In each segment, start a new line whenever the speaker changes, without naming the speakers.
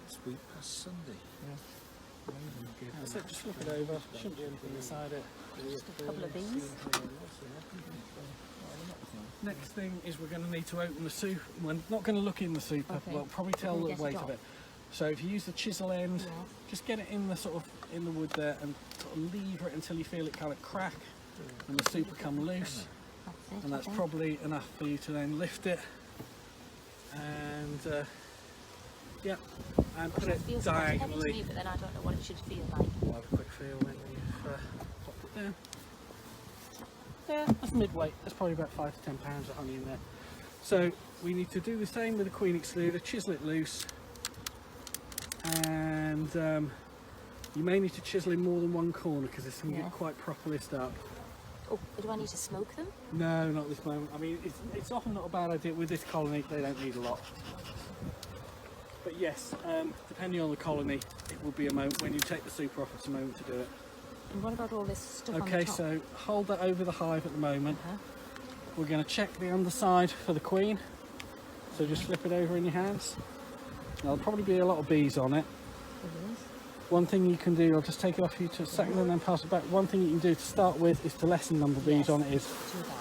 This week past Sunday.
Yeah. That's it, just flip it over. Shouldn't be anything inside it.
Just a couple of these.
Next thing is we're going to need to open the soup. We're not going to look in the super.
Okay.
Well, probably tell the weight of it. So if you use the chisel end,
Yeah.
just get it in the in the wood there and sort of lever it until you feel it kind of crack and the super come loose.
That's it.
And that's probably enough for you to then lift it and yeah, and put it
feels quite heavy to
diagonally.
me, but then I don't know what it should feel like.
We'll have a quick feel when you've popped it down. Yeah, that's midweight. There's probably about 5 to 10 pounds of honey in there. So we need to do the same with the queen excluder, chisel it loose, and you may need to chisel in more than one corner because this can get quite propolised up.
Oh, do I need to smoke them?
No, not this moment. I mean, it's often not a bad idea with this colony. They don't need a lot. But yes, depending on the colony, it will be a moment when you take the super off. It's a moment to do it.
And what about all this stuff on the
Okay,
top?
so hold that over the hive at the moment. We're going to check the underside for the queen. So just flip it over in your hands. There'll probably be a lot of bees on it. One thing you can do, I'll just take it off you to a second and then pass it back. One thing you can do to start with is to lessen the number of bees on it is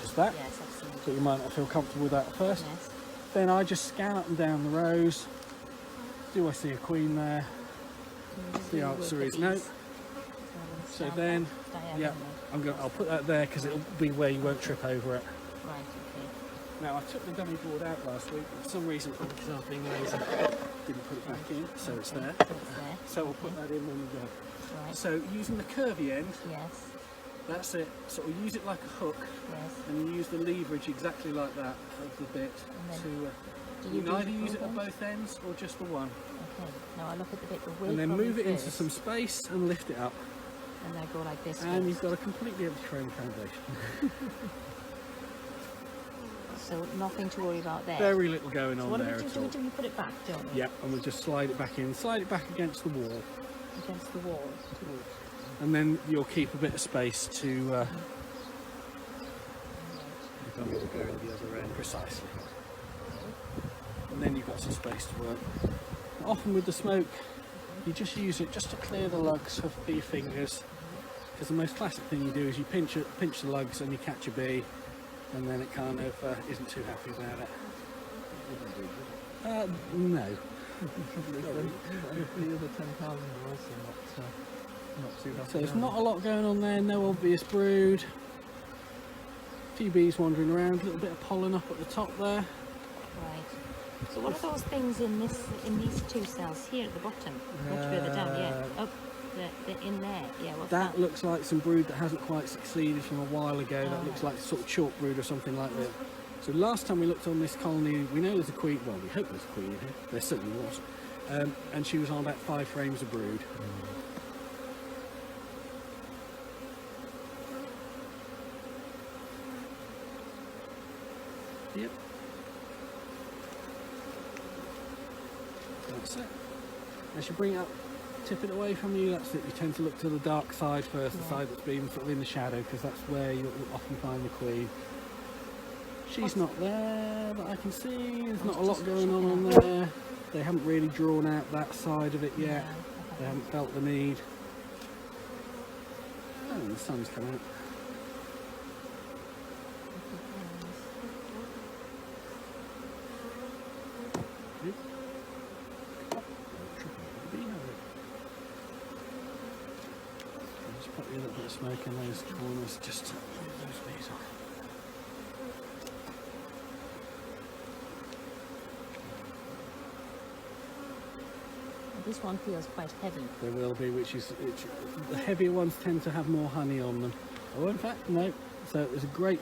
just that.
Yes, absolutely.
So you might not feel comfortable with that at first.
Yes.
Then I just scan up and down the rows. Do I see a queen there? The answer is no. So then, yeah, I'll put that there because it'll be where you won't trip over it.
Right, okay.
Now I took the dummy board out last week, but for some reason, probably because I was being lazy, didn't put it back in, so it's there.
So it's there.
So we'll put that in when we go.
Right.
So using the curvy end,
Yes.
that's it. Sort of use it like a hook,
Yes.
and you use the leverage exactly like that of the bit
And
to.
Do
You can either
do
use it at
both
both ends or just the one.
Okay. Now I look at the bit away
And then
from
move
you
it into
first,
some space and lift it up.
and I go like this.
And
first.
you've got a completely empty frame foundation.
So nothing to worry about there.
Very little going
So
on
what do
there
we
at
do?
all.
We put it back, don't we?
Yeah, and we'll just slide it back in. Slide it back against the wall.
Against the wall.
And then you'll keep a bit of space to the dummy will go in the other end precisely. And then you've got some space to work. Often with the smoke, you just use it just to clear the lugs for your fingers. Because the most classic thing you do is you pinch the lugs and you catch a bee, and then it kind of isn't too happy about it. No.
The other 10,000 are also not too happy.
So there's not a lot going on there, no obvious brood. A few bees wandering around, a little bit of pollen up at the top there.
Right. So what are those things in these two cells here at the bottom? Much further down, yeah. Oh, they're in there. Yeah. What's
That looks like some brood that hasn't quite succeeded from a while ago. That looks like sort of chalk brood or something like that. So last time we looked on this colony, we know there's a queen. Well, we hope there's a queen here. There certainly was, and she was on about 5 frames of brood. Yep. That's it. As you bring it up, tip it away from you, that's it. You tend to look to the dark side first, the side that's been sort of in the shadow, because that's where you'll often find the queen. She's not there that I can see, there's not a lot going on there. They haven't really drawn out that side of it yet. They haven't felt the need. Oh, and the sun's come out. Just put a little bit of smoke in those corners just to move those bees off.
This one feels quite heavy.
There will be, the heavier ones tend to have more honey on them. Oh, in fact, no. So it was a great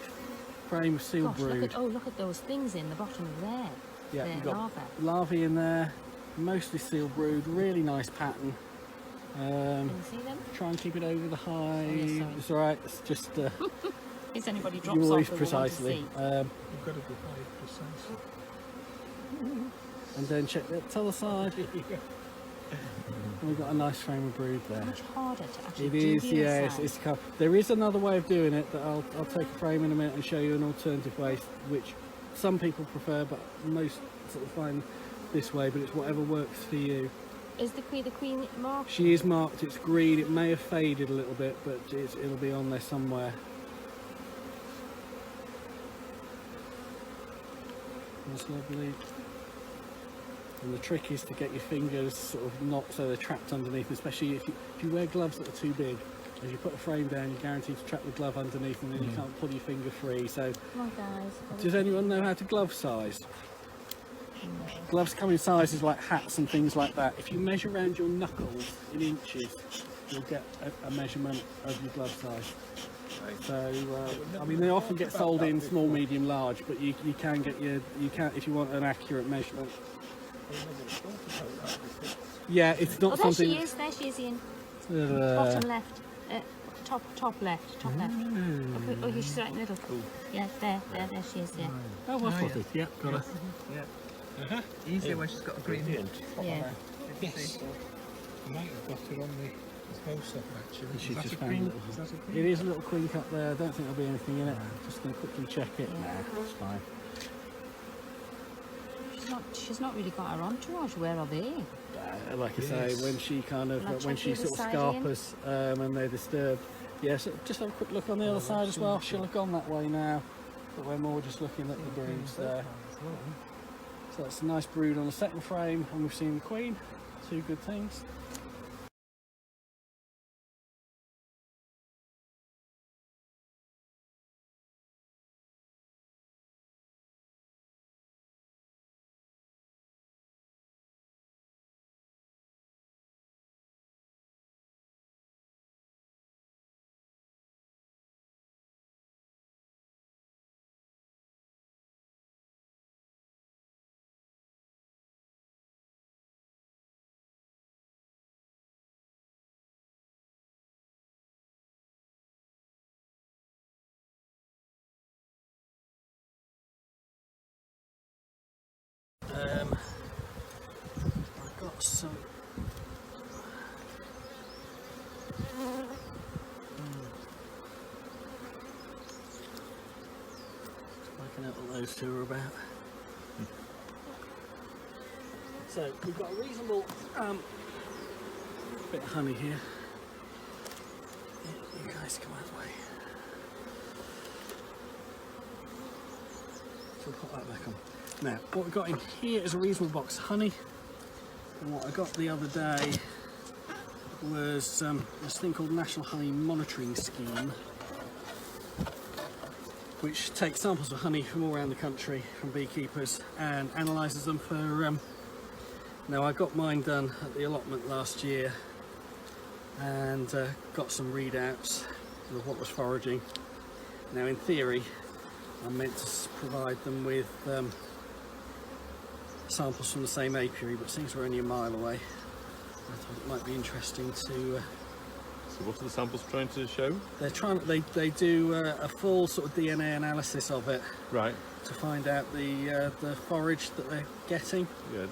frame of sealed brood.
Look at those things in the bottom there.
Yeah,
They're
you've got
larvae.
larvae in there, mostly sealed brood, really nice pattern.
Can you see them?
Try and keep it over the hive.
sorry.
It's alright, it's just
If anybody drops
you
off,
always
they will
precisely.
want to see.
You've got to be quite precise.
And then check the other side. And we've got a nice frame of brood there.
Much harder to actually
It
do
is,
the
yeah.
inside.
There is another way of doing it that I'll take a frame in a minute and show you an alternative way, which some people prefer, but most sort of find this way. But it's whatever works for you.
Is the queen marked?
She is marked, it's green, it may have faded a little bit, but it'll be on there somewhere. That's lovely. And the trick is to get your fingers sort of not so they're trapped underneath, especially if you wear gloves that are too big. As you put the frame down, you're guaranteed to trap the glove underneath and then you can't pull your finger free. So,
Come on, guys.
does anyone know how to glove size? Gloves come in sizes like hats and things like that. If you measure around your knuckles in inches, you'll get a measurement of your glove size. So, I mean, they often get sold in small, medium, large, but you can get if you want an accurate measurement. Yeah, it's not
there
something.
There she is, Ian. Bottom left. Top left. Top left. Oh, she's right in the middle. Yeah, there she is. Yeah.
Oh, well spotted. Yeah, got her.
Yeah. Easier when she's got a green end.
Yeah.
Yes. I might have got her on the close up actually.
She's just found it is a little queen cup there. I don't think there'll be anything in it. Just going to quickly check it.
Yeah.
Nah, it's fine.
She's not really got her entourage. Where are they?
Like I say, when she kind of
Like
when she
check the
sort of
other side,
scarpers and they're disturbed. Yeah, so just have a quick look on the other side as well. She'll have gone that way now, but we're more just looking at the broods there. So that's a nice brood on the second frame, and we've seen the queen. Two good things. I've got some. Working out what those two are about. So we've got a reasonable bit of honey here. Yeah, you guys come that way. So we'll put that back on. Now, what we've got in here is a reasonable box of honey. And what I got the other day was this thing called National Honey Monitoring Scheme, which takes samples of honey from all around the country from beekeepers and analyses them for. Now, I got mine done at the allotment last year and got some readouts of what was foraging. Now, in theory, I'm meant to provide them with samples from the same apiary, but since we're only a mile away, I thought it might be interesting to.
So what are the samples trying to show?
They're trying. They do a full sort of DNA analysis of it,
Right.
to find out the forage that they're getting.
Yeah.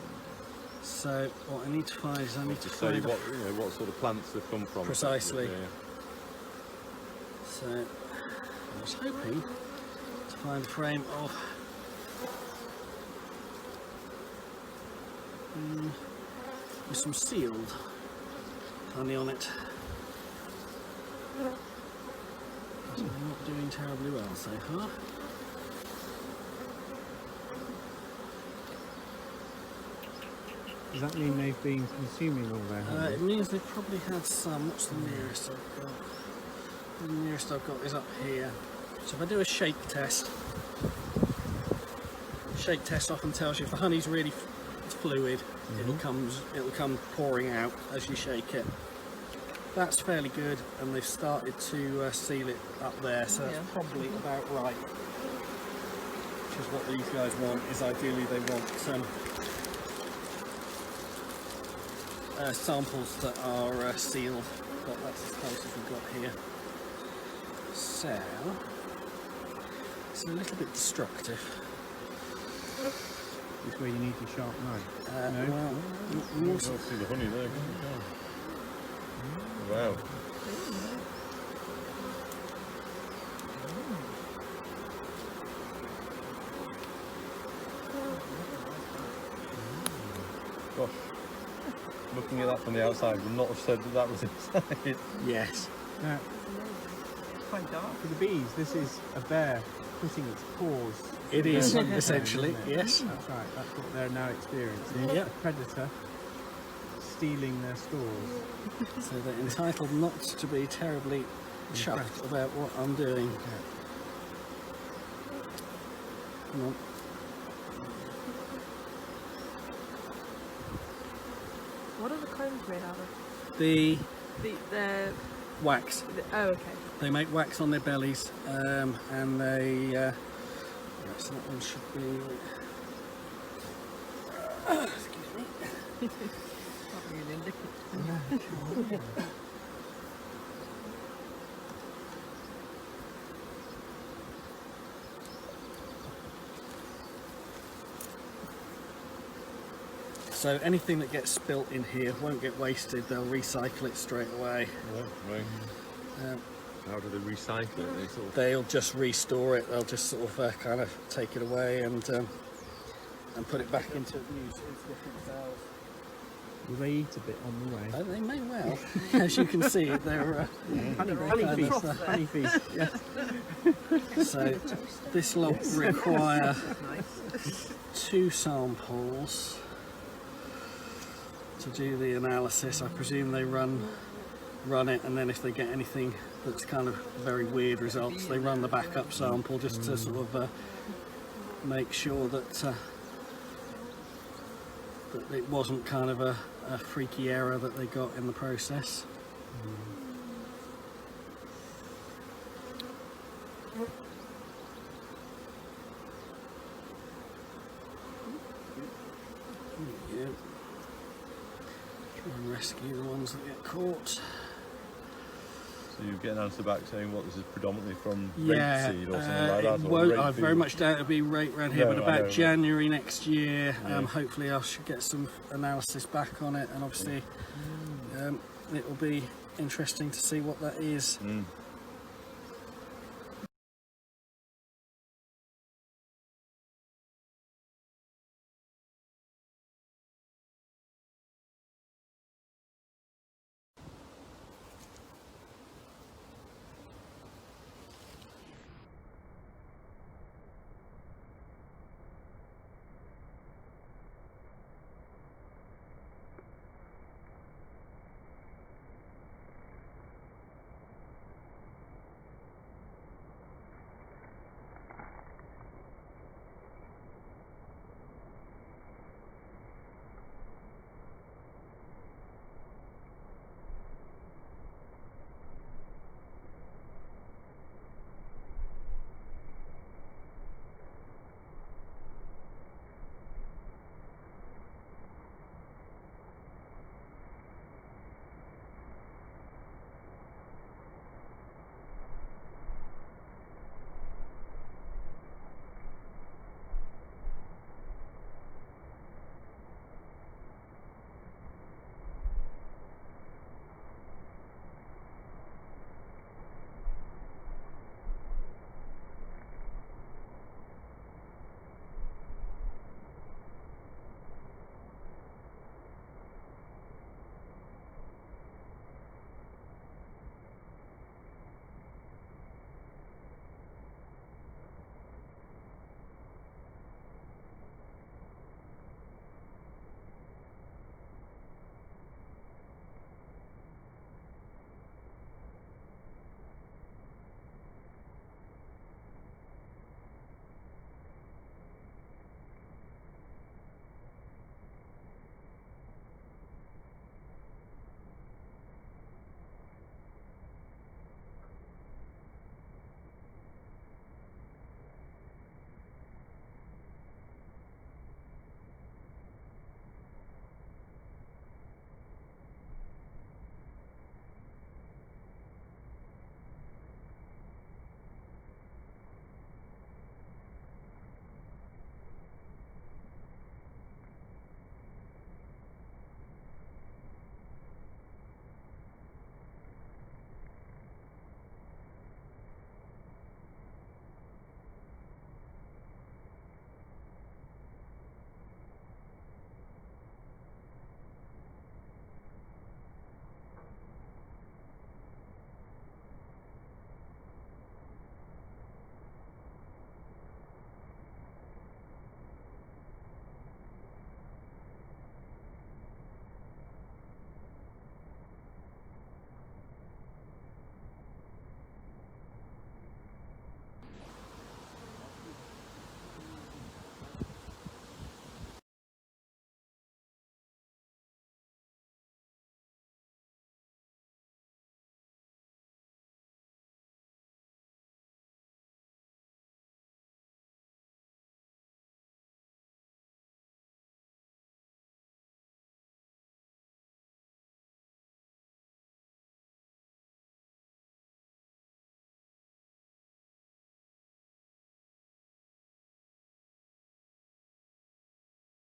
So what I need to find is I need to
say
find
what sort of plants they've come from.
Precisely.
Yeah.
So I was hoping to find a frame of with some sealed honey on it. So they're not doing terribly well so far.
Does that mean they've been consuming all their honey?
It means they've probably had some. What's the nearest I've got? The nearest I've got is up here. So if I do a shake test often tells you if the honey's really fluid, it'll come pouring out as you shake it. That's fairly good, and they've started to seal it up there, so that's probably about right. Which is what these guys want. Is ideally they want samples that are sealed, but that's as close as we've got here. So it's a little bit destructive.
This is where you need your sharp knife.
No? Well,
You can see the honey there. Wow. Gosh. looking at that from the outside, would not have said that that was inside.
Yes. Now,
Quite dark.
for the bees, this is a bear putting its paws. It is, essentially, yes.
That's right. That's what they're now experiencing.
Yep.
A predator stealing their stores.
So they're entitled not to be terribly chuffed about what I'm doing. Come on.
What are the combs made out of?
The
The
wax.
oh, okay.
They make wax on their bellies, and they. Yes, that one should be. Excuse me.
Not really indicative.
So anything that gets spilt in here won't get wasted. They'll recycle it straight away.
Right.
Um,
How do they recycle it? They sort of
They'll just restore it. They'll just sort of kind of take it away and put it back into different cells.
Will they eat a bit on the way?
Oh, they may well. As you can see, they're
Honey feast. Honey feast. Yes.
so this will require 2 samples to do the analysis. I presume they run it, and then if they get anything that's kind of very weird results, they run the backup sample just to sort of make sure that that it wasn't kind of a freaky error that they got in the process. Yeah. Try and rescue the ones that get caught.
So you get an answer back saying what this is predominantly from
Yeah,
rapeseed or something like that?
it
or
won't.
rape
I very
field?
much doubt it'll be right around here,
No,
but
I
about
know.
January next year,
Yeah.
hopefully I should get some analysis back on it, and obviously it will be interesting to see what that is.
Mm.